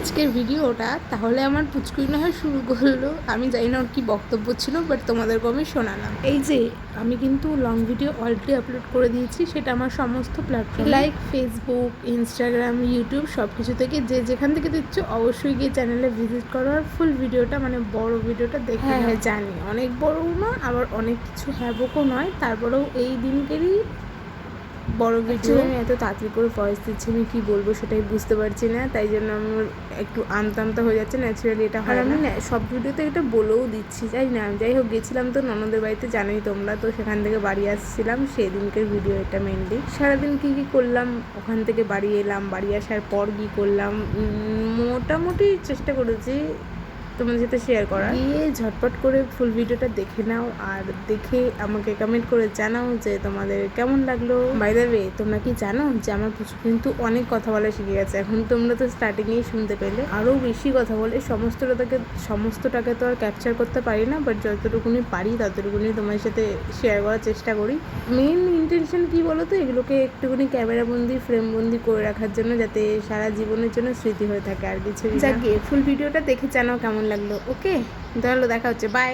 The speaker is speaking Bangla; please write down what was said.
আজকের ভিডিওটা তাহলে আমার পুচকুই না হয় শুরু করলো। আমি জানি না ওর কী বক্তব্য ছিল, বাট তোমাদেরকে আমি শোনালাম। এই যে আমি কিন্তু লং ভিডিও অলরেডি আপলোড করে দিয়েছি, সেটা আমার সমস্ত platform like Facebook, Instagram, YouTube সব কিছু থেকে যে যেখান থেকে দিচ্ছ অবশ্যই গিয়ে চ্যানেলে ভিজিট করো আর ফুল ভিডিওটা মানে বড় ভিডিওটা দেখে। হ্যাঁ জানি অনেক বড়ও না আবার অনেক কিছু হ্যাবকও নয়, তারপরেও এই দিনকেরই বড় ভিডিও। আমি এত তাড়াতাড়ি করে ভয়েস দিচ্ছি, আমি কী বলবো সেটাই বুঝতে পারছি না, তাই জন্য আমার একটু আমতা হয়ে যাচ্ছে। ন্যাচারালি এটা হয় না। আমি সব ভিডিওতে এটা বলেও দিচ্ছি, যাই হোক গেছিলাম তো ননদের বাড়িতে, জানোই তোমরা, তো সেখান থেকে বাড়ি আসছিলাম, সেদিনকের ভিডিও এটা মেনলি। সারাদিন কী কী করলাম, ওখান থেকে বাড়ি এলাম, বাড়ি আসার পর কী করলাম মোটামুটি চেষ্টা করেছি তোমাদের সাথে শেয়ার করা। গিয়ে ঝটপট করে ফুল ভিডিওটা দেখে নাও আর দেখে আমাকে কমেন্ট করে জানাও যে তোমাদের কেমন লাগলো। বাই দ্য ওয়ে, তোমরা কি জানো যে আমার পুচু কিন্তু অনেক কথা বলা শিখে গেছে। এখন তোমরা তো স্টার্টিংয়েই শুনতে পেলে, আরও বেশি কথা বলে। সমস্তটাকে তো আর ক্যাপচার করতে পারি না, বাট যতটুকুনি পারি ততটুকুনি তোমার সাথে শেয়ার করার চেষ্টা করি। মেন ইন্টেনশন কী বলো তো, এগুলোকে একটুখানি ক্যামেরাবন্দি ফ্রেমবন্দি করে রাখার জন্য, যাতে সারা জীবনের জন্য স্মৃতি হয়ে থাকে, আর কিছু। যাক গিয়ে ফুল ভিডিওটা দেখে জানাও কেমন লাগলো। ওকে, তাহলে দেখা হচ্ছে, বাই।